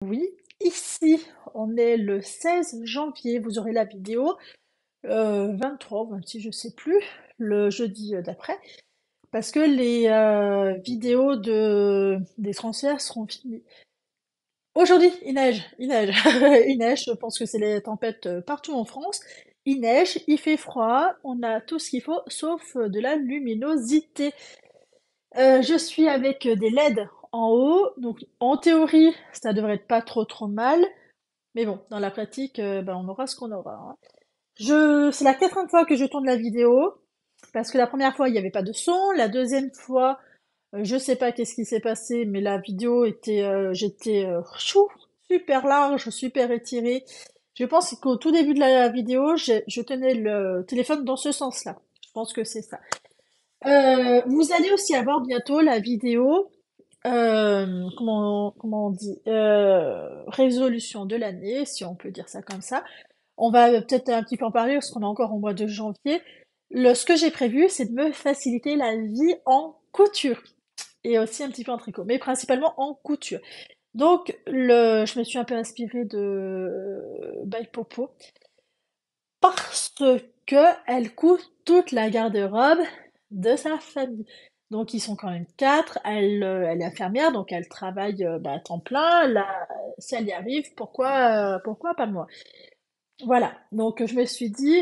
Oui, ici, on est le 16 janvier. Vous aurez la vidéo 23 ou 26, je sais plus, le jeudi d'après, parce que les vidéos des transferts seront finies. Aujourd'hui, il neige, il neige. Je pense que c'est les tempêtes partout en France. Il neige, il fait froid, on a tout ce qu'il faut, sauf de la luminosité. Je suis avec des LED en haut, donc en théorie, ça devrait être pas trop mal. Mais bon, dans la pratique, ben, on aura ce qu'on aura, hein. C'est la quatrième fois que je tourne la vidéo, parce que la première fois, il n'y avait pas de son. La deuxième fois, je sais pas qu'est-ce qui s'est passé, mais la vidéo était, j'étais super large, super étirée. Je pense qu'au tout début de la vidéo, je tenais le téléphone dans ce sens-là. Je pense que c'est ça. Vous allez aussi avoir bientôt la vidéo, comment on dit, résolution de l'année, si on peut dire ça comme ça. On va peut-être un petit peu en parler parce qu'on est encore au mois de janvier. Ce que j'ai prévu, c'est de me faciliter la vie en couture et aussi un petit peu en tricot, mais principalement en couture. Donc, je me suis un peu inspirée de By Popo parce que elle coud toute la garde-robe de sa famille. Donc, ils sont quand même quatre. Elle est infirmière, donc elle travaille bah, à temps plein. Là, si elle y arrive, pourquoi pas moi? Voilà, donc je me suis dit,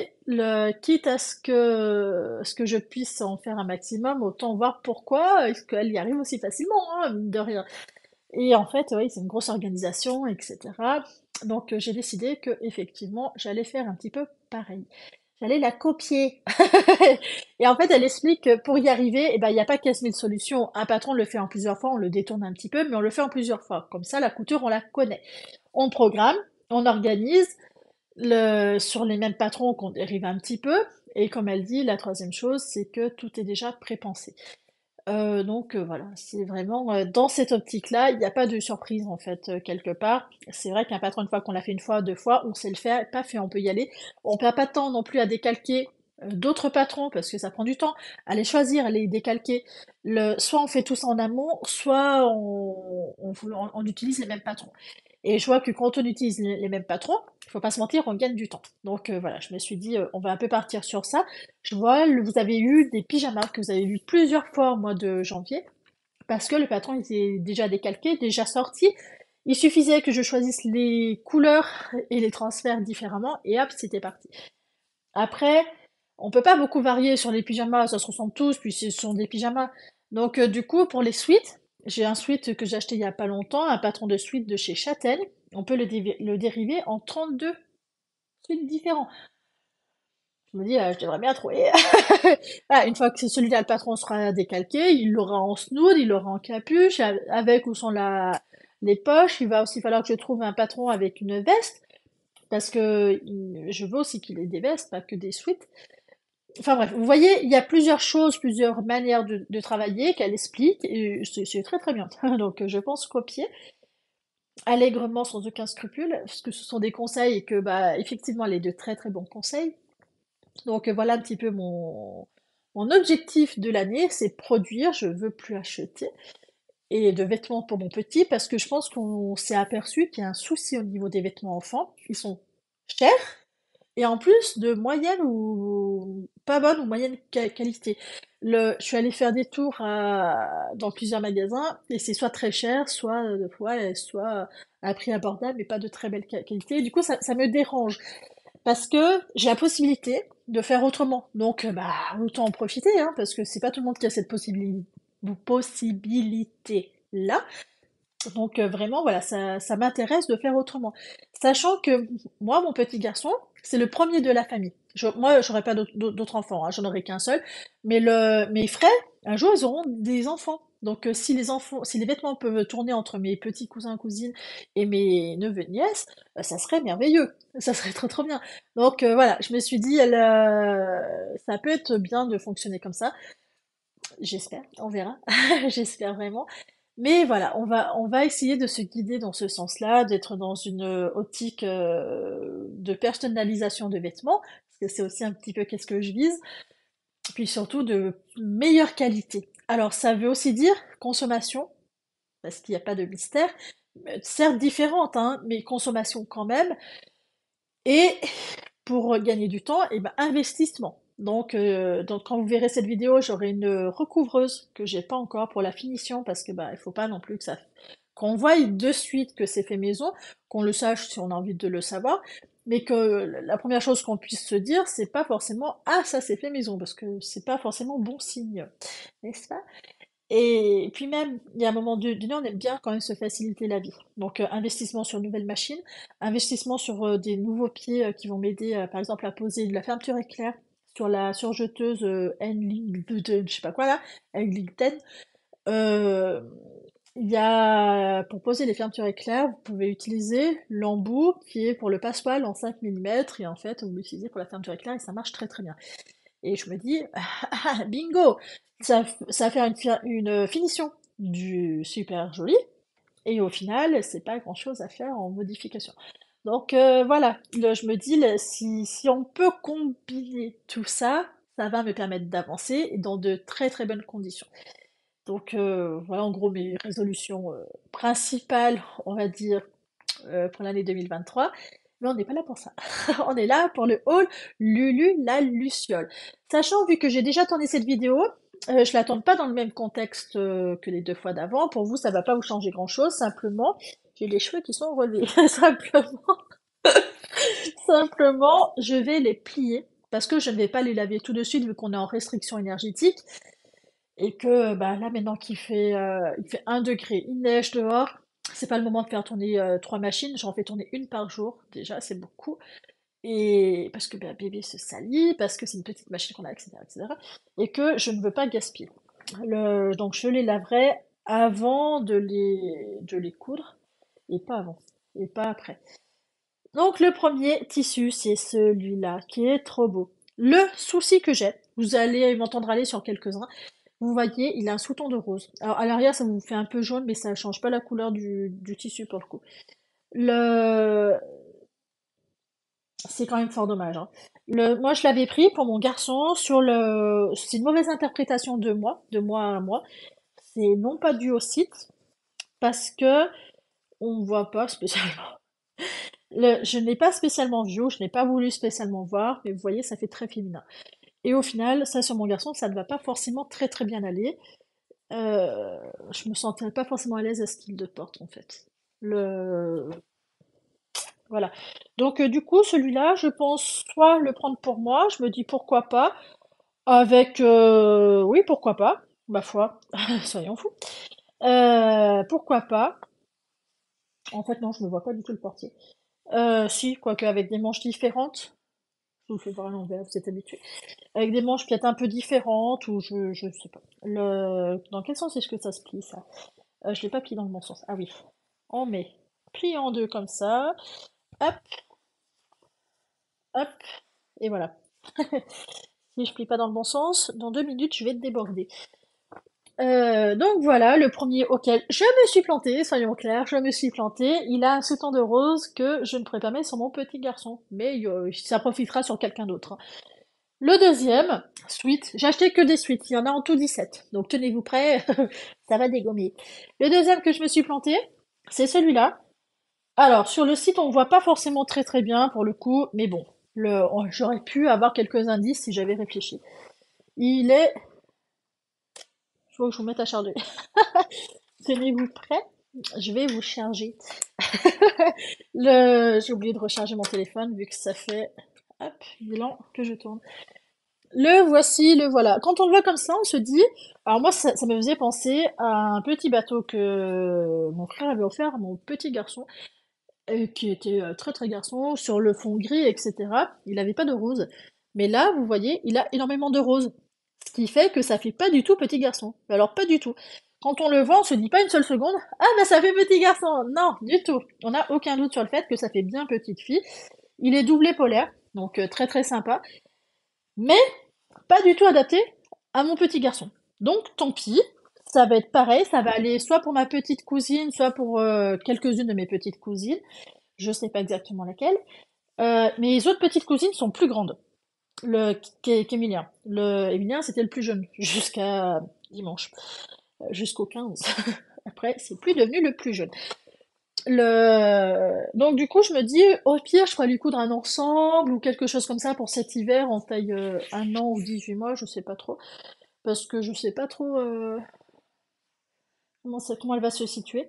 quitte à ce que je puisse en faire un maximum, autant voir pourquoi est-ce qu'elle y arrive aussi facilement, hein, mine de rien. Et en fait, oui, c'est une grosse organisation, etc. Donc j'ai décidé que effectivement, j'allais faire un petit peu pareil. J'allais la copier. Et en fait, elle explique que pour y arriver, eh ben, il n'y a pas 15 000 solutions. Un patron le fait en plusieurs fois, on le détourne un petit peu, mais on le fait en plusieurs fois. Comme ça, la couture, on la connaît. On programme, on organise, sur les mêmes patrons qu'on dérive un petit peu. Et comme elle dit, la troisième chose, c'est que tout est déjà pré-pensé. Donc voilà, c'est vraiment dans cette optique-là, il n'y a pas de surprise en fait quelque part. C'est vrai qu'un patron, une fois qu'on l'a fait une fois, deux fois, on sait le faire, pas fait, on peut y aller. On perd pas de temps non plus à décalquer d'autres patrons parce que ça prend du temps à les choisir, à les décalquer. Soit on fait tout ça en amont, soit on utilise les mêmes patrons. Et je vois que quand on utilise les mêmes patrons, il faut pas se mentir, on gagne du temps. Donc voilà, je me suis dit, on va un peu partir sur ça. Je vois, vous avez eu des pyjamas que vous avez vu plusieurs fois au mois de janvier, parce que le patron était déjà décalqué, déjà sorti. Il suffisait que je choisisse les couleurs et les transferts différemment, et hop, c'était parti. Après, on peut pas beaucoup varier sur les pyjamas, ça se ressemble tous, puis ce sont des pyjamas. Donc du coup, pour les suites, j'ai un sweat que j'ai acheté il y a pas longtemps, un patron de suite de chez Châtel. On peut le dériver en 32 suites différents. Je me dis, je devrais bien trouver. Voilà, une fois que celui-là, le patron sera décalqué, il l'aura en snood, il l'aura en capuche, avec ou sans les poches. Il va aussi falloir que je trouve un patron avec une veste, parce que je veux aussi qu'il ait des vestes, pas que des sweats. Enfin bref, vous voyez, il y a plusieurs choses, plusieurs manières de travailler qu'elle explique, et c'est très très bien. Donc je pense copier allègrement, sans aucun scrupule, parce que ce sont des conseils et que, bah, effectivement, elle est de très très bons conseils. Donc voilà un petit peu mon objectif de l'année, c'est produire, je veux plus acheter, et de vêtements pour mon petit, parce que je pense qu'on s'est aperçu qu'il y a un souci au niveau des vêtements enfants. Ils sont chers, et en plus de moyenne ou pas bonne ou moyenne qualité. Je suis allée faire des tours dans plusieurs magasins, et c'est soit très cher, soit ouais, soit à un prix abordable, mais pas de très belle qualité. Du coup, ça me dérange. Parce que j'ai la possibilité de faire autrement. Donc, bah, autant en profiter, hein, parce que c'est pas tout le monde qui a cette possibilité-là. Donc, vraiment, voilà, ça m'intéresse de faire autrement. Sachant que moi, mon petit garçon, c'est le premier de la famille. Moi, j'aurais pas d'autres enfants, hein, j'en aurais qu'un seul. Mais mes frères, un jour, ils auront des enfants. Donc, si les vêtements peuvent tourner entre mes petits cousins, cousines et mes neveux, nièces, ça serait merveilleux. Ça serait trop, trop bien. Donc, voilà, je me suis dit, ça peut être bien de fonctionner comme ça. J'espère, on verra. J'espère vraiment. Mais voilà, on va essayer de se guider dans ce sens-là, d'être dans une optique de personnalisation de vêtements, parce que c'est aussi un petit peu qu'est-ce que je vise, puis surtout de meilleure qualité. Alors ça veut aussi dire consommation, parce qu'il n'y a pas de mystère, certes différentes, hein, mais consommation quand même. Et pour gagner du temps, et ben, investissement. Donc quand vous verrez cette vidéo, j'aurai une recouvreuse que j'ai pas encore pour la finition parce que bah il faut pas non plus que ça qu'on voie de suite que c'est fait maison, qu'on le sache si on a envie de le savoir, mais que la première chose qu'on puisse se dire, c'est pas forcément ah ça c'est fait maison parce que c'est pas forcément bon signe, n'est-ce pas? Et puis même, il y a un moment donné, on aime bien quand même se faciliter la vie. Donc, investissement sur une nouvelle machine, investissement sur des nouveaux pieds qui vont m'aider, par exemple, à poser de la fermeture éclair sur la surjeteuse N-Link, je sais pas quoi là, N-Link 10. Euh, il y a, pour poser les fermetures éclair, vous pouvez utiliser l'embout qui est pour le passepoil en 5 mm, et en fait, vous l'utilisez pour la fermeture éclair et ça marche très très bien. Et je me dis, ah, bingo, ça va faire une finition du super joli, et au final, c'est pas grand-chose à faire en modification. Donc voilà, je me dis, si on peut combiner tout ça, ça va me permettre d'avancer dans de très très bonnes conditions. Donc voilà en gros mes résolutions principales, on va dire, pour l'année 2023. Mais on n'est pas là pour ça. On est là pour le haul Lulu la Luciole. Sachant, vu que j'ai déjà tourné cette vidéo, je la tourne pas dans le même contexte que les 2 fois d'avant. Pour vous, ça va pas vous changer grand-chose. Simplement, j'ai les cheveux qui sont relevés. Simplement, je vais les plier parce que je ne vais pas les laver tout de suite vu qu'on est en restriction énergétique et que bah, là maintenant il fait 1 degré, il neige dehors, c'est pas le moment de faire tourner 3 machines, j'en fais tourner une par jour, déjà c'est beaucoup, et parce que bah, bébé se salit, parce que c'est une petite machine qu'on a, etc., etc., et que je ne veux pas gaspiller. Donc je les laverai avant de les coudre, et pas avant, et pas après. Donc le premier tissu, c'est celui-là, qui est trop beau. Le souci que j'ai, vous allez m'entendre aller sur quelques-uns, vous voyez, il a un sous-ton de rose. Alors à l'arrière, ça vous fait un peu jaune, mais ça change pas la couleur du tissu pour le coup. Le... C'est quand même fort dommage, hein. Moi, je l'avais pris pour mon garçon sur le... C'est une mauvaise interprétation de moi à moi. C'est non pas dû au site, parce que on voit pas spécialement. Je n'ai pas spécialement vu, je n'ai pas voulu spécialement voir, mais vous voyez, ça fait très féminin. Et au final, ça sur mon garçon, ça ne va pas forcément très très bien aller. Je me sentais pas forcément à l'aise à ce qu'il le porte en fait. Le... Voilà. Donc du coup, celui-là, je pense soit le prendre pour moi, je me dis pourquoi pas, avec... oui, pourquoi pas, ma foi, soyons fous. Pourquoi pas. En fait, non, je ne vois pas du tout le portier. Si, quoique avec des manches différentes. Je vous fais voir à l'envers, vous êtes habitués. Avec des manches peut-être un peu différentes, ou je sais pas. Dans quel sens est-ce que ça se plie, ça? Je l'ai pas plié dans le bon sens. Ah oui. On met plie en deux comme ça. Hop, hop, et voilà. Si je plie pas dans le bon sens, dans 2 minutes, je vais déborder. Donc voilà, le premier auquel je me suis plantée, soyons clairs, je me suis plantée. Il a un sous-ton de rose que je ne pourrais pas mettre sur mon petit garçon, mais ça profitera sur quelqu'un d'autre, hein. Le deuxième, sweat, j'ai acheté que des sweats, il y en a en tout 17, donc tenez-vous prêts, ça va dégommer. Le deuxième que je me suis planté, c'est celui-là. Alors, sur le site, on voit pas forcément très très bien pour le coup, mais bon, j'aurais pu avoir quelques indices si j'avais réfléchi. Il est... Faut que je vous mette à charger. Tenez-vous prêts, je vais vous charger. J'ai oublié de recharger mon téléphone vu que ça fait... Hop, il est lent que je tourne. Le voici, le voilà. Quand on le voit comme ça, on se dit... Alors moi, ça me faisait penser à un petit bateau que mon frère avait offert à mon petit garçon, qui était très très garçon, sur le fond gris, etc. Il n'avait pas de rose. Mais là, vous voyez, il a énormément de roses. Ce qui fait que ça fait pas du tout petit garçon. Mais alors pas du tout. Quand on le voit, on se dit pas une seule seconde, ah bah ça fait petit garçon. Non, du tout. On n'a aucun doute sur le fait que ça fait bien petite fille. Il est doublé polaire, donc très très sympa. Mais pas du tout adapté à mon petit garçon. Donc tant pis, ça va être pareil, ça va aller soit pour ma petite cousine, soit pour quelques-unes de mes petites cousines. Je sais pas exactement laquelle. Mes autres petites cousines sont plus grandes qu'Emilien. Emilien, c'était le plus jeune, jusqu'à dimanche, jusqu'au 15. Après, c'est plus devenu le plus jeune. Donc du coup, je me dis, au pire, je pourrais lui coudre un ensemble ou quelque chose comme ça pour cet hiver en taille 1 an ou 18 mois, je sais pas trop. Parce que je sais pas trop comment elle va se situer.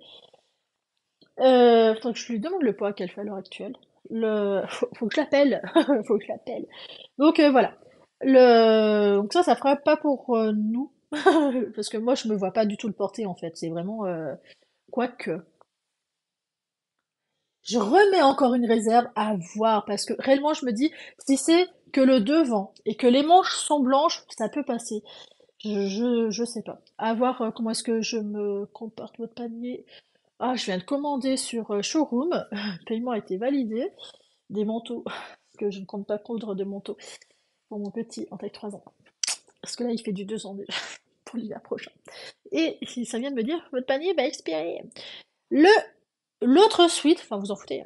Faudrait que je lui demande le poids qu'elle fait à l'heure actuelle. Faut que je l'appelle. Faut que je l'appelle. Donc voilà. Donc ça fera pas pour nous. Parce que moi, je me vois pas du tout le porter en fait. C'est vraiment quoique. Je remets encore une réserve à voir parce que réellement, je me dis, si c'est que le devant et que les manches sont blanches, ça peut passer. Je sais pas. À voir comment est-ce que je me comporte votre panier. Ah, je viens de commander sur Showroom. Le paiement a été validé. Des manteaux. Parce que je ne compte pas coudre de manteaux pour mon petit en taille 3 ans. Parce que là, il fait du 2 ans déjà pour l'hiver prochain. Et si ça vient de me dire, votre panier va expirer. Le L'autre suite, enfin vous en foutez,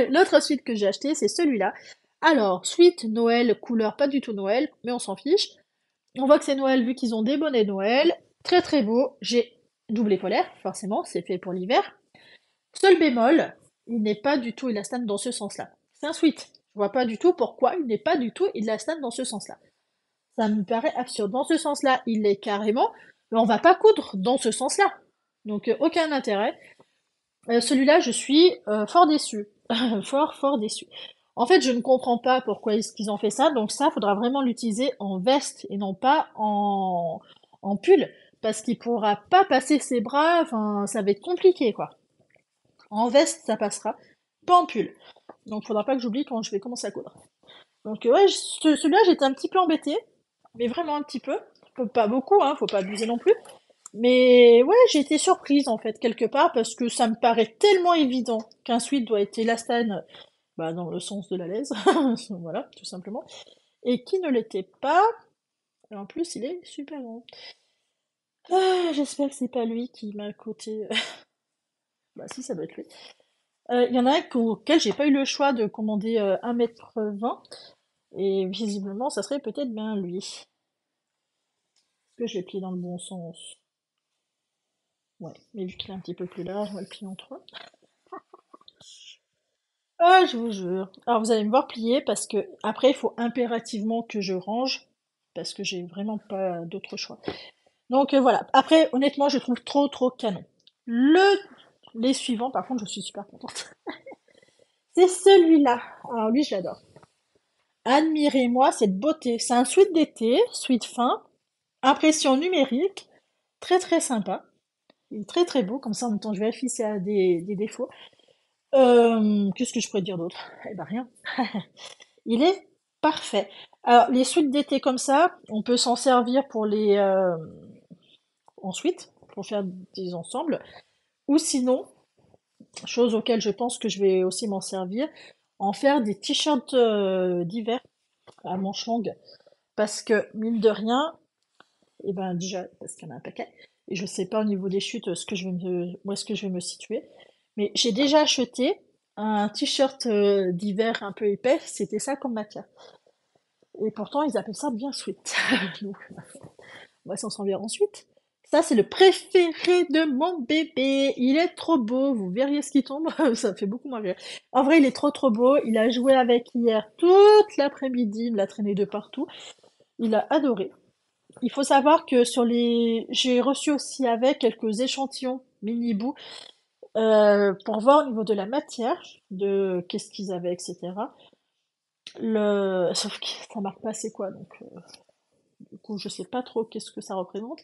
l'autre suite que j'ai acheté, c'est celui-là. Alors, suite Noël, couleur pas du tout Noël, mais on s'en fiche. On voit que c'est Noël vu qu'ils ont des bonnets Noël. Très très beau. J'ai doublé polaire, forcément, c'est fait pour l'hiver. Seul bémol, il n'est pas du tout élastane dans ce sens-là. C'est un sweat. Je vois pas du tout pourquoi il n'est pas du tout élastane dans ce sens-là. Ça me paraît absurde. Dans ce sens-là, il l'est carrément, mais on va pas coudre dans ce sens-là. Donc aucun intérêt. Celui-là, je suis fort déçue. Fort déçue. En fait, je ne comprends pas pourquoi est-ce qu'ils ont fait ça, donc ça, faudra vraiment l'utiliser en veste et non pas en pull, parce qu'il pourra pas passer ses bras, enfin, ça va être compliqué, quoi. En veste, ça passera, pas en pull. Donc, faudra pas que j'oublie quand je vais commencer à coudre. Donc, ouais, celui-là, j'étais un petit peu embêtée, mais vraiment un petit peu. Pas beaucoup, hein, faut pas abuser non plus. Mais ouais, j'ai été surprise en fait quelque part parce que ça me paraît tellement évident qu'un sweat doit être élastane, bah, dans le sens de la laise, voilà, tout simplement, et qui ne l'était pas. Et en plus, il est super grand. Ah, j'espère que c'est pas lui qui m'a coûté. Bah si, ça doit être lui. Il y en a un auquel j'ai pas eu le choix de commander 1,20 m, et visiblement, ça serait peut-être bien lui. Est-ce que je l'ai plié dans le bon sens? Ouais, mais vu qu'il est un petit peu plus large, on va le plier en trois. Ah, je vous jure. Alors vous allez me voir plier parce que après il faut impérativement que je range parce que j'ai vraiment pas d'autre choix. Donc voilà. Après honnêtement je trouve trop canon. Le Les suivants par contre je suis super contente. C'est celui-là. Alors lui je l'adore. Admirez-moi cette beauté. C'est un sweat d'été, sweat fin, impression numérique, très sympa. Il est très beau comme ça en même temps je vérifie s'il y a des défauts. Qu'est-ce que je pourrais dire d'autre? Eh ben rien. Il est parfait. Alors, les suites d'été comme ça, on peut s'en servir pour ensuite, pour faire des ensembles. Ou sinon, chose auquel je pense que je vais aussi m'en servir, en faire des t-shirts d'hiver à manches longues. Parce que, mine de rien, et ben déjà, parce qu'il y en a un paquet, et je sais pas au niveau des chutes où est-ce que je vais me situer, mais j'ai déjà acheté un t-shirt d'hiver un peu épais, c'était ça comme matière. Et pourtant, ils appellent ça bien sweet. Donc, on va s'en servir ensuite. Ça, c'est le préféré de mon bébé. Il est trop beau. Vous verriez ce qui tombe. Ça fait beaucoup moins rire. En vrai, il est trop beau. Il a joué avec hier toute l'après-midi. Il me l'a traîné de partout. Il a adoré. Il faut savoir que j'ai reçu aussi avec quelques échantillons mini bouts pour voir au niveau de la matière, de qu'est-ce qu'ils avaient, etc. Sauf que ça marque pas c'est quoi, donc du coup je sais pas trop qu'est-ce que ça représente.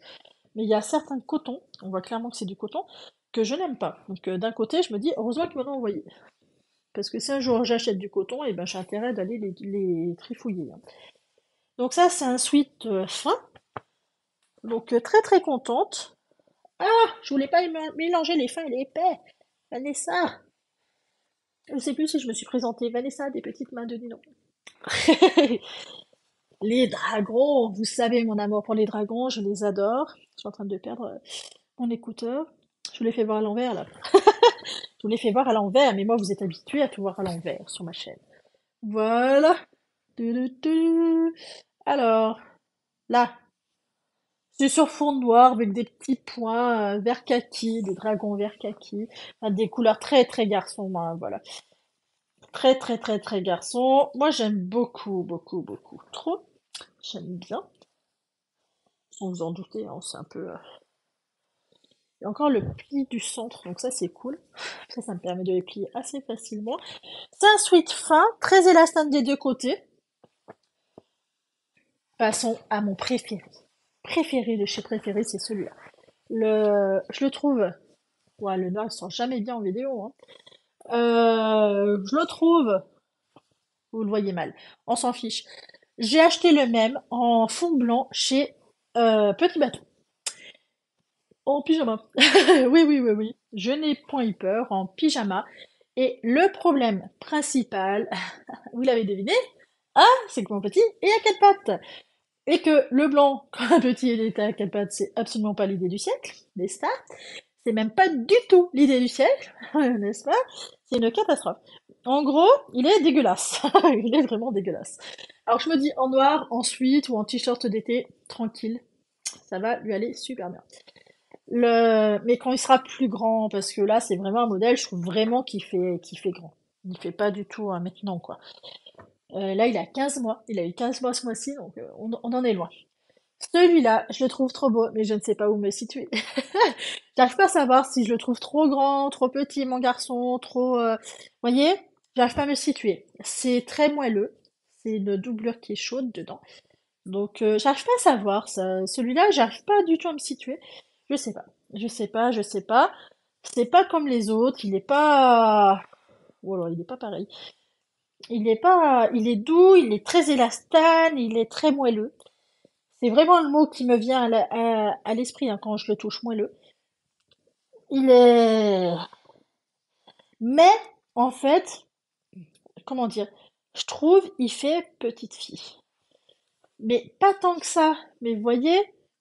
Mais il y a certains cotons, on voit clairement que c'est du coton, que je n'aime pas. Donc d'un côté, je me dis, heureusement qu'ils m'en ont envoyé. Parce que si un jour j'achète du coton, et ben j'ai intérêt d'aller les trifouiller, hein. Donc ça, c'est un sweat fin. Donc très contente. Ah, je voulais pas mélanger les fins et les épais. Vanessa. Je sais plus si je me suis présentée. Vanessa, des petites mains de Nino. Les dragons, vous savez mon amour pour les dragons, je les adore. Je suis en train de perdre mon écouteur. Je vous l'ai fait voir à l'envers là. Je vous l'ai fait voir à l'envers, mais moi vous êtes habitués à tout voir à l'envers sur ma chaîne. Voilà. Tu. Alors, là, C'est sur fond noir avec des petits points vert kaki, des dragons vert kaki, enfin, des couleurs très très garçon, moi, voilà. Très très très très garçon. Moi j'aime beaucoup beaucoup beaucoup. Trop. J'aime bien. Sans vous en douter, hein, c'est un peu. Il y a encore le pli du centre, donc ça c'est cool. Ça me permet de les plier assez facilement. C'est un sweat fin, très élastane des deux côtés. Passons à mon préféré. Préféré de chez préféré, c'est celui-là. Je le trouve. Ouais, le noir, il sort jamais bien en vidéo, hein. Je le trouve. Vous le voyez mal. On s'en fiche. J'ai acheté le même en fond blanc chez Petit Bateau. En pyjama. Oui, oui, oui, oui. Je n'ai point eu peur en pyjama. Et le problème principal, vous l'avez deviné, ah, c'est que mon petit est à quatre pattes. Et que le blanc, quand un petit est à quatre pattes, c'est absolument pas l'idée du siècle, n'est-ce pas? C'est même pas du tout l'idée du siècle, n'est-ce pas? C'est une catastrophe. En gros, il est dégueulasse. Il est vraiment dégueulasse. Alors je me dis en noir, en sweat ou en t-shirt d'été, tranquille, ça va lui aller super bien. Mais quand il sera plus grand, parce que là c'est vraiment un modèle, je trouve vraiment qu'il fait grand. Il fait pas du tout maintenant quoi. Là il a 15 mois, il a eu 15 mois ce mois-ci, donc on en est loin. Celui-là, je le trouve trop beau, mais je ne sais pas où me situer. J'arrive pas à savoir si je le trouve trop grand, trop petit, mon garçon, trop... voyez? J'arrive pas à me situer. C'est très moelleux. C'est une doublure qui est chaude dedans. Donc, j'arrive pas à savoir ça. Celui-là, j'arrive pas du tout à me situer. Je sais pas. Je sais pas, je sais pas. C'est pas comme les autres. Il est pas... Voilà, il est pas pareil. Il est pas... Il est doux, il est très élastane, il est très moelleux. C'est vraiment le mot qui me vient à l'esprit hein, quand je le touche, moelleux. Il est... Mais, en fait, comment dire, je trouve, il fait petite fille. Mais pas tant que ça. Mais vous voyez,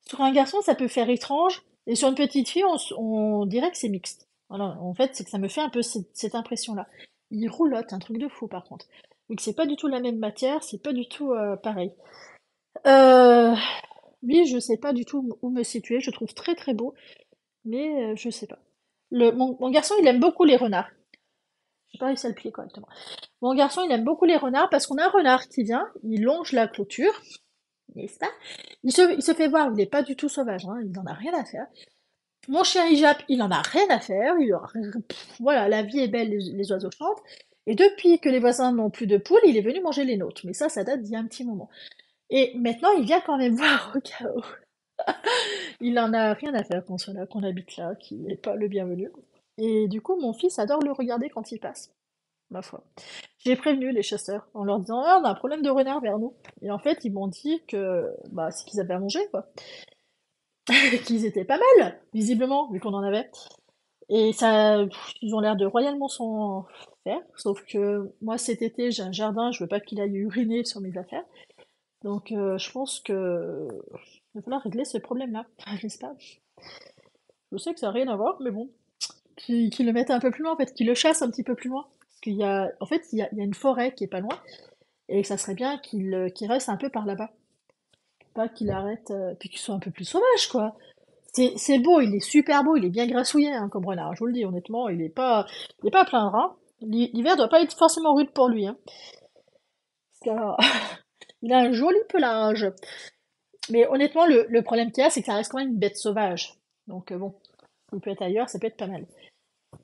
sur un garçon, ça peut faire étrange, et sur une petite fille, on dirait que c'est mixte. Voilà, en fait, c'est que ça me fait un peu cette impression-là. Il roulotte, un truc de fou par contre. Donc c'est pas du tout la même matière, c'est pas du tout pareil. Euh, Lui, je sais pas du tout où me situer, je le trouve très très beau, mais je sais pas. Mon garçon, il aime beaucoup les renards. J'ai pas réussi à le plier correctement. Mon garçon, il aime beaucoup les renards parce qu'on a un renard qui vient, il longe la clôture, n'est-ce pas? Il se fait voir, il n'est pas du tout sauvage, hein, il n'en a rien à faire. Mon chien, il jappe, il en a rien à faire. Voilà, la vie est belle, les oiseaux chantent. Et depuis que les voisins n'ont plus de poules, il est venu manger les nôtres. Mais ça date d'il y a un petit moment. Et maintenant, il vient quand même voir au cas où. Il en a rien à faire qu'on soit là, qu'on habite là, qu'il n'est pas le bienvenu. Et du coup, mon fils adore le regarder quand il passe, ma foi. J'ai prévenu les chasseurs en leur disant ah, on a un problème de renard vers nous. Et en fait, ils m'ont dit que bah, c'est qu'ils avaient à manger, quoi. Qu'ils étaient pas mal, visiblement, vu qu'on en avait. Et ça, ils ont l'air de royalement s'en faire. Sauf que moi, cet été, j'ai un jardin, je veux pas qu'il aille uriner sur mes affaires. Donc, je pense que il va falloir régler ce problème-là. J'espère. Je sais que ça n'a rien à voir, mais bon. Qu'ils le mettent un peu plus loin, en fait, qu'ils le chassent un petit peu plus loin. Parce qu'il y a, en fait, il y a une forêt qui est pas loin. Et ça serait bien qu'il reste un peu par là-bas. Pas qu'il arrête, puis qu'il soit un peu plus sauvage, quoi. C'est beau, il est super beau, il est bien grassouillet, hein, comme renard. Je vous le dis, honnêtement, il est pas à plaindre, hein. L'hiver doit pas être forcément rude pour lui, hein. Parce que, il a un joli pelage. Mais honnêtement, le problème qu'il y a, c'est que ça reste quand même une bête sauvage. Donc, bon, il peut être ailleurs, ça peut être pas mal.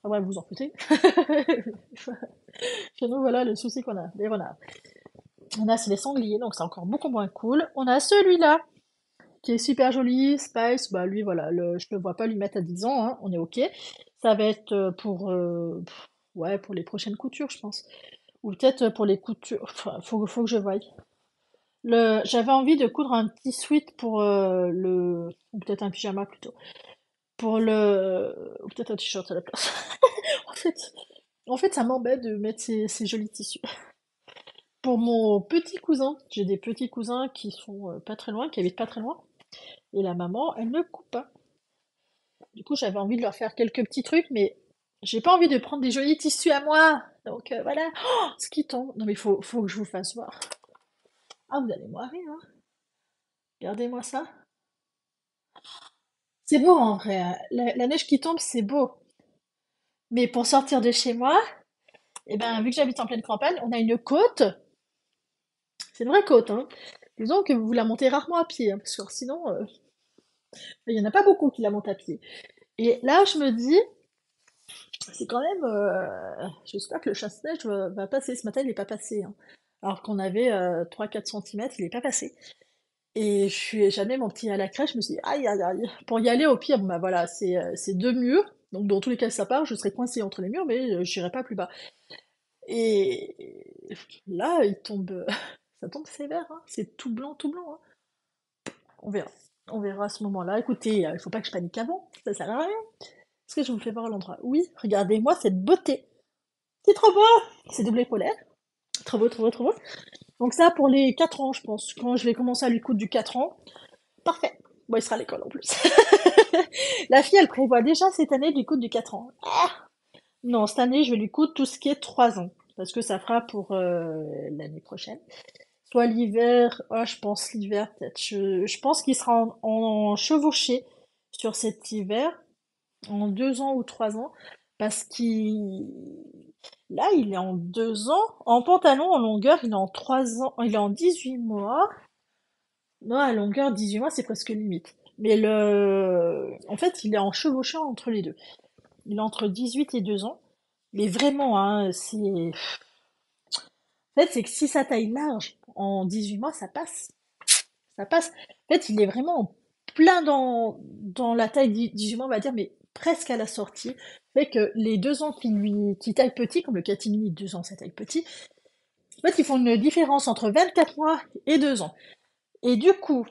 Ah ouais, vous en foutez. Chez nous, voilà le souci qu'on a, des renards. On a, c'est les sangliers, donc c'est encore beaucoup moins cool. On a celui-là, qui est super joli, Spice, bah lui voilà, je le vois pas lui mettre à 10 ans, hein, on est ok. Ça va être ouais, pour les prochaines coutures, je pense. Ou peut-être pour les coutures, enfin, faut que je voie. J'avais envie de coudre un petit sweat pour ou peut-être un pyjama plutôt. Ou peut-être un t-shirt à la place. En fait, ça m'embête de mettre ces jolis tissus. Pour mon petit cousin, j'ai des petits cousins qui sont pas très loin, qui habitent pas très loin. Et la maman, elle ne coupe pas. Du coup, j'avais envie de leur faire quelques petits trucs, mais j'ai pas envie de prendre des jolis tissus à moi. Donc voilà. Oh, ce qui tombe. Non mais faut que je vous fasse voir. Ah, vous allez me rire, hein. Regardez-moi ça. C'est beau en vrai, hein. La neige qui tombe, c'est beau. Mais pour sortir de chez moi, eh ben, vu que j'habite en pleine campagne, on a une côte. C'est une vraie côte, hein. Disons que vous la montez rarement à pied, hein, parce que sinon, il y en a pas beaucoup qui la montent à pied. Et là, je me dis, c'est quand même, j'espère que le chasse-neige va passer. Ce matin, il n'est pas passé, hein. Alors qu'on avait 3-4 centimètres, il n'est pas passé. Et j'amenais mon petit à la crèche, je me suis dit, aïe, aïe, aïe. Pour y aller, au pire, bon, bah voilà, c'est deux murs. Donc, dans tous les cas, ça part, je serais coincée entre les murs, mais j'irai pas plus bas. Et là, il tombe, ça tombe sévère, hein. C'est tout blanc, hein. On verra. On verra à ce moment-là. Écoutez, il faut pas que je panique avant, ça sert à rien. Est-ce que je vous fais voir l'endroit? Oui, regardez-moi cette beauté. C'est trop beau! C'est doublé polaire. Trop beau, trop beau, trop beau. Donc ça, pour les 4 ans, je pense. Quand je vais commencer à lui coudre du 4 ans, parfait. Bon, il sera à l'école en plus. La fille, elle prévoit déjà cette année de lui coudre du 4 ans. Ah non, cette année, je vais lui coudre tout ce qui est 3 ans. Parce que ça fera pour l'année prochaine. Soit l'hiver, oh, je pense l'hiver peut-être. Je pense qu'il sera en chevauché sur cet hiver, en 2 ans ou 3 ans. Parce qu'il là, il est en 2 ans. En pantalon, en longueur, il est en 3 ans. Il est en 18 mois. Non, à longueur, 18 mois, c'est presque limite. Mais en fait, il est en chevauchant entre les deux. Il est entre 18 et 2 ans. Mais vraiment, hein, en fait, c'est que si sa taille large, en 18 mois, ça passe. Ça passe. En fait, il est vraiment plein dans la taille 18 mois, on va dire, mais presque à la sortie. Fait que les 2 ans qui taille petit, comme le catimini, 2 ans, ça taille petit. En fait, ils font une différence entre 24 mois et 2 ans. Et du coup,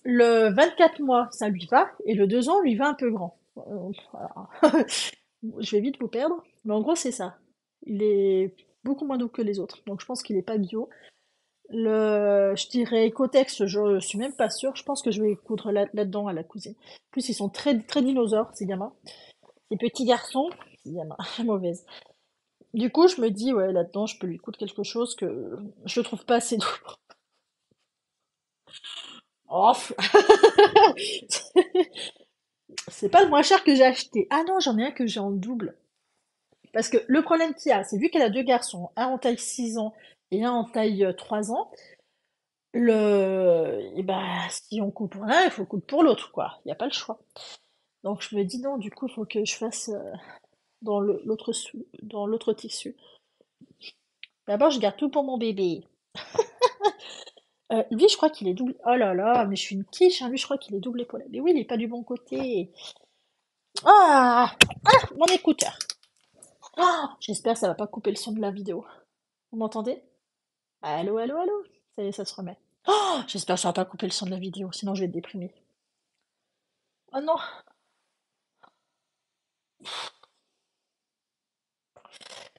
le 24 mois, ça lui va, et le 2 ans lui va un peu grand. Voilà. Je vais vite vous perdre, mais en gros, c'est ça. Il est beaucoup moins doux que les autres, donc je pense qu'il est pas bio. Je dirais Cotex, je suis même pas sûre. Je pense que je vais coudre là-dedans à la cousine. En plus, ils sont très, très dinosaures, ces gamins. Ces petits garçons, ces gamins, mauvaise. Du coup, je me dis, ouais, là-dedans, je peux lui coudre quelque chose que je trouve pas assez doux. Oh, c'est pas le moins cher que j'ai acheté. Ah non, j'en ai un que j'ai en double. Parce que le problème qu'il y a, c'est vu qu'elle a deux garçons, un en taille 6 ans et un en taille 3 ans, et ben, si on coupe pour l'un, il faut coudre pour l'autre, quoi. Il n'y a pas le choix. Donc je me dis non, du coup, il faut que je fasse dans l'autre tissu. D'abord, je garde tout pour mon bébé. Lui, je crois qu'il est double. Oh là là, mais je suis une quiche, hein. Lui, je crois qu'il est double épaulé. Mais oui, il est pas du bon côté. Ah, mon écouteur. Ah, j'espère que ça va pas couper le son de la vidéo. Vous m'entendez? Allô, allô, allô. Ça y est, ça se remet. Oh, j'espère que ça va pas couper le son de la vidéo, sinon je vais être déprimée. Oh non.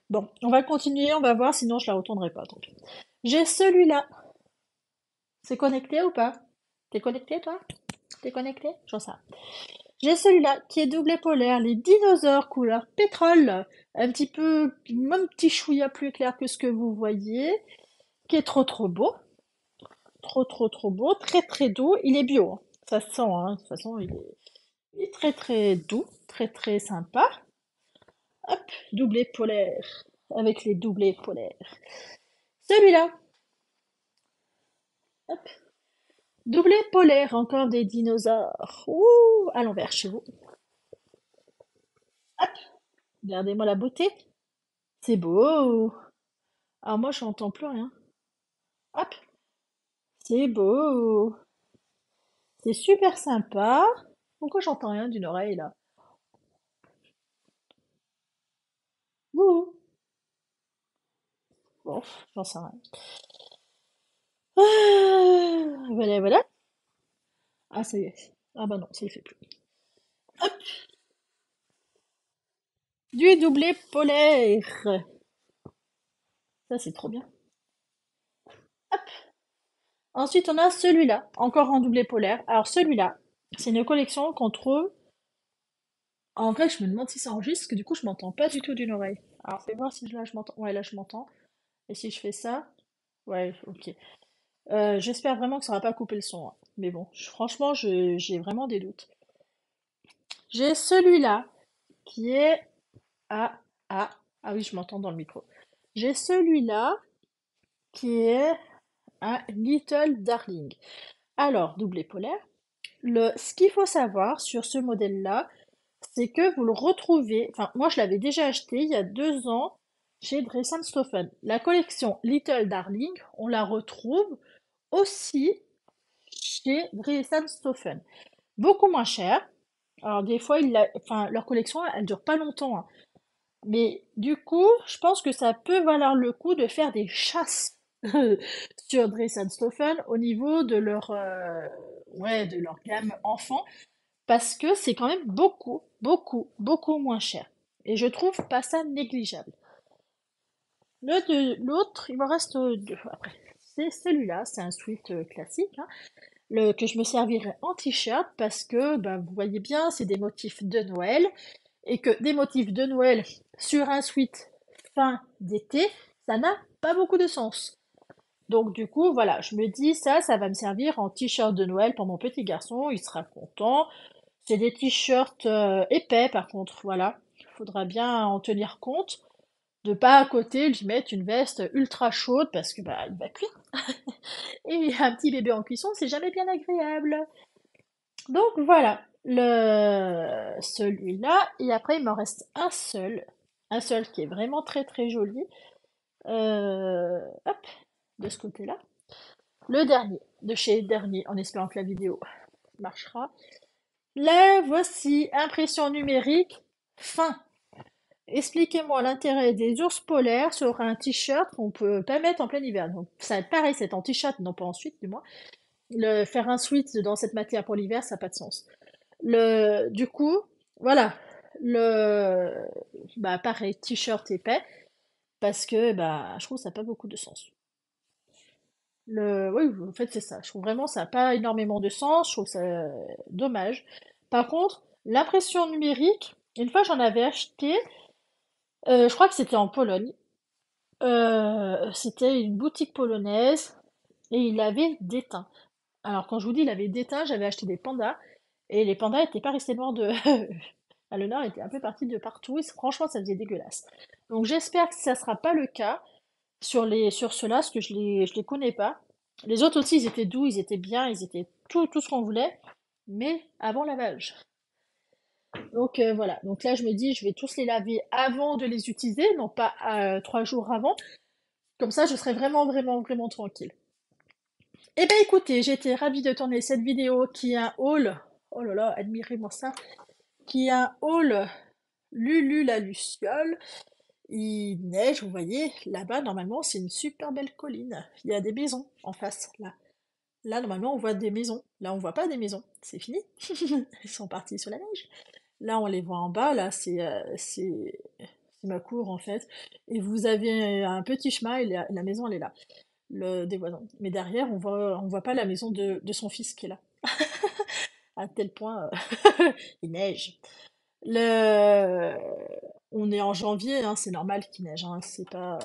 Bon, on va continuer, on va voir, sinon je la retournerai pas. Tant pis. J'ai celui-là. C'est connecté ou pas? T'es connecté, toi? T'es connecté? J'en sais rien. J'ai celui-là qui est double polaire, les dinosaures couleur pétrole, un petit peu, même petit chouïa plus clair que ce que vous voyez, qui est trop trop beau, trop trop trop beau, très très doux. Il est bio, hein. Ça se sent, hein. De toute façon, il est très très doux, très très sympa. Hop, doublé polaire, avec les doublés polaires. Celui-là, hop, doublé polaire, encore des dinosaures. Ouh, à l'envers chez vous. Hop, regardez-moi la beauté. C'est beau. Alors moi, je n'entends plus rien. Hop, c'est beau. C'est super sympa. Pourquoi j'entends rien d'une oreille là? Ouh. Bon, j'en sais rien. Ah, voilà, voilà. Ah, ça y est. Ah bah non, ça y fait plus. Hop, du doublé polaire. Ça, c'est trop bien. Ensuite, on a celui-là, encore en doublé polaire. Alors celui-là, c'est une collection qu'on trouve. En vrai, je me demande si ça enregistre, parce que du coup, je m'entends pas du tout d'une oreille. Alors, fais voir si là je m'entends. Ouais, là je m'entends. Et si je fais ça? Ouais, ok. J'espère vraiment que ça va pas couper le son, hein. Mais bon, franchement, j'ai vraiment des doutes. J'ai celui-là qui est à... Ah, ah oui, je m'entends dans le micro. J'ai celui-là qui est un Little Darling. Alors, doublé polaire. Ce qu'il faut savoir sur ce modèle-là, c'est que vous le retrouvez, enfin moi je l'avais déjà acheté il y a 2 ans chez Dresden-Stephen. La collection Little Darling, on la retrouve aussi chez Dresden-Stephen. Beaucoup moins cher. Alors des fois, enfin, leur collection, elle dure pas longtemps, hein. Mais du coup, je pense que ça peut valoir le coup de faire des chasses sur Dresden-Stephen au niveau de ouais, de leur gamme enfant parce que c'est quand même beaucoup, beaucoup, beaucoup moins cher. Et je trouve pas ça négligeable. L'autre, il me reste deux après. C'est celui-là, c'est un sweat classique, hein, que je me servirai en t-shirt parce que bah, vous voyez bien, c'est des motifs de Noël et que des motifs de Noël sur un sweat fin d'été, ça n'a pas beaucoup de sens. Donc du coup, voilà, je me dis ça va me servir en t-shirt de Noël pour mon petit garçon, il sera content. C'est des t-shirts épais par contre, voilà. Il faudra bien en tenir compte, de pas à côté lui mettre une veste ultra chaude parce que bah il va cuire. Et un petit bébé en cuisson, c'est jamais bien agréable. Donc voilà, celui-là. Et après, il m'en reste un seul qui est vraiment très très joli. Hop, de ce côté-là. Le dernier, de chez Dernier, en espérant que la vidéo marchera. Là, voici, impression numérique, fin. Expliquez-moi l'intérêt des ours polaires sur un t-shirt qu'on peut pas mettre en plein hiver. Donc, ça, pareil, c'est en t-shirt, non pas ensuite, du moins. Faire un sweat dans cette matière pour l'hiver, ça n'a pas de sens. Du coup, voilà. Le, bah, pareil, t-shirt épais, parce que, bah, je trouve que ça n'a pas beaucoup de sens. Oui, en fait, c'est ça. Je trouve vraiment que ça n'a pas énormément de sens. Je trouve ça dommage. Par contre, l'impression numérique, une fois j'en avais acheté, je crois que c'était en Pologne. C'était une boutique polonaise et il avait déteint. Alors quand je vous dis il avait déteint, j'avais acheté des pandas et les pandas étaient pas restés noirs de... Ah, le nord était un peu parti de partout et franchement ça faisait dégueulasse. Donc j'espère que ça sera pas le cas sur ceux-là, parce que je les connais pas. Les autres aussi, ils étaient doux, ils étaient bien, ils étaient tout ce qu'on voulait, mais avant lavage. Donc voilà, donc là je me dis je vais tous les laver avant de les utiliser, non pas 3 jours avant. Comme ça, je serai vraiment, vraiment, vraiment tranquille. Eh ben écoutez, j'étais ravie de tourner cette vidéo qui est un haul. Oh là là, admirez-moi ça. Qui est un haul Lulu la Luciole. Il neige, vous voyez, là-bas, normalement, c'est une super belle colline. Il y a des maisons en face, là. Là, normalement, on voit des maisons. Là, on voit pas des maisons. C'est fini. Ils sont partis sur la neige. Là, on les voit en bas. Là, c'est ma cour, en fait. Et vous avez un petit chemin et la maison, elle est là. Des voisins. Mais derrière, on voit pas la maison de son fils qui est là. À tel point, il neige. Le... On est en janvier, hein, c'est normal qu'il neige, hein, c'est pas,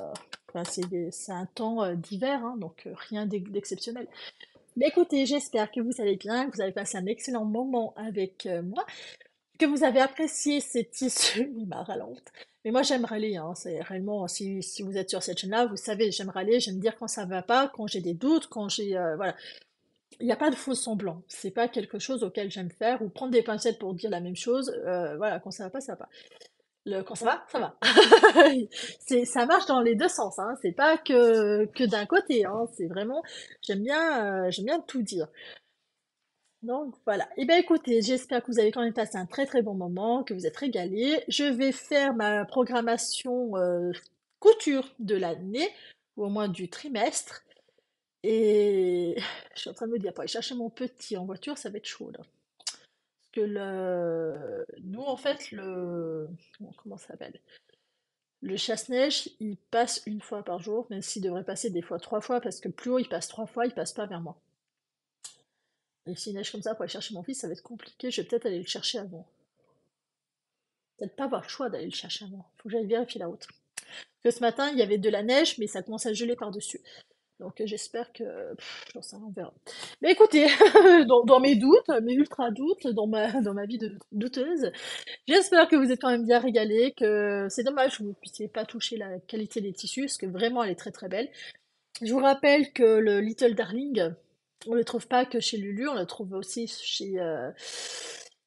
enfin, c'est un temps d'hiver, hein, donc rien d'exceptionnel. Mais écoutez, j'espère que vous allez bien, que vous avez passé un excellent moment avec moi, que vous avez apprécié ces tissus, il m'a ralente. Mais moi j'aime râler, hein, c'est réellement, si vous êtes sur cette chaîne-là, vous savez, j'aime râler, j'aime dire quand ça va pas, quand j'ai des doutes, quand voilà. Il n'y a pas de faux semblants, c'est pas quelque chose auquel j'aime faire, ou prendre des pincettes pour dire la même chose, voilà, quand ça va pas, ça va pas. Quand ça va, ça va. Ça marche dans les deux sens, hein. C'est pas que d'un côté, hein. C'est vraiment, j'aime bien tout dire. Donc voilà. Eh bien écoutez, j'espère que vous avez quand même passé un très très bon moment, que vous êtes régalés. Je vais faire ma programmation couture de l'année, ou au moins du trimestre. Et je suis en train de me dire, pour aller chercher mon petit en voiture, ça va être chaud là. Parce que nous en fait, comment ça s'appelle? Le chasse-neige, il passe une fois par jour, même s'il devrait passer des fois 3 fois, parce que plus haut il passe 3 fois, il passe pas vers moi. Et s'il neige comme ça pour aller chercher mon fils, ça va être compliqué, je vais peut-être aller le chercher avant. Peut-être pas avoir le choix d'aller le chercher avant. Faut que j'aille vérifier la route. Parce que ce matin, il y avait de la neige, mais ça commence à geler par-dessus. Donc j'espère que, j'en sais rien, on verra. Mais écoutez, dans mes doutes, mes ultra doutes, dans ma vie de douteuse, j'espère que vous êtes quand même bien régalés, que c'est dommage que vous ne puissiez pas toucher la qualité des tissus, parce que vraiment elle est très très belle. Je vous rappelle que le Little Darling, on le trouve pas que chez Lulu, on le trouve aussi chez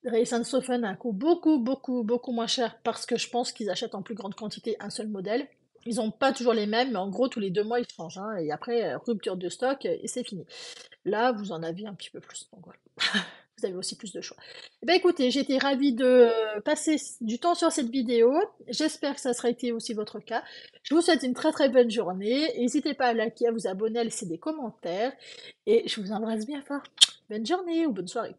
Ray Sofen à un coût beaucoup, beaucoup, beaucoup moins cher parce que je pense qu'ils achètent en plus grande quantité un seul modèle. Ils n'ont pas toujours les mêmes, mais en gros, tous les 2 mois, ils changent, hein, et après, rupture de stock, et c'est fini. Là, vous en avez un petit peu plus. Donc voilà. Vous avez aussi plus de choix. Eh ben, écoutez, j'étais ravie de passer du temps sur cette vidéo. J'espère que ça sera été aussi votre cas. Je vous souhaite une très très bonne journée. N'hésitez pas à liker, à vous abonner, à laisser des commentaires. Et je vous embrasse bien fort. Bonne journée ou bonne soirée.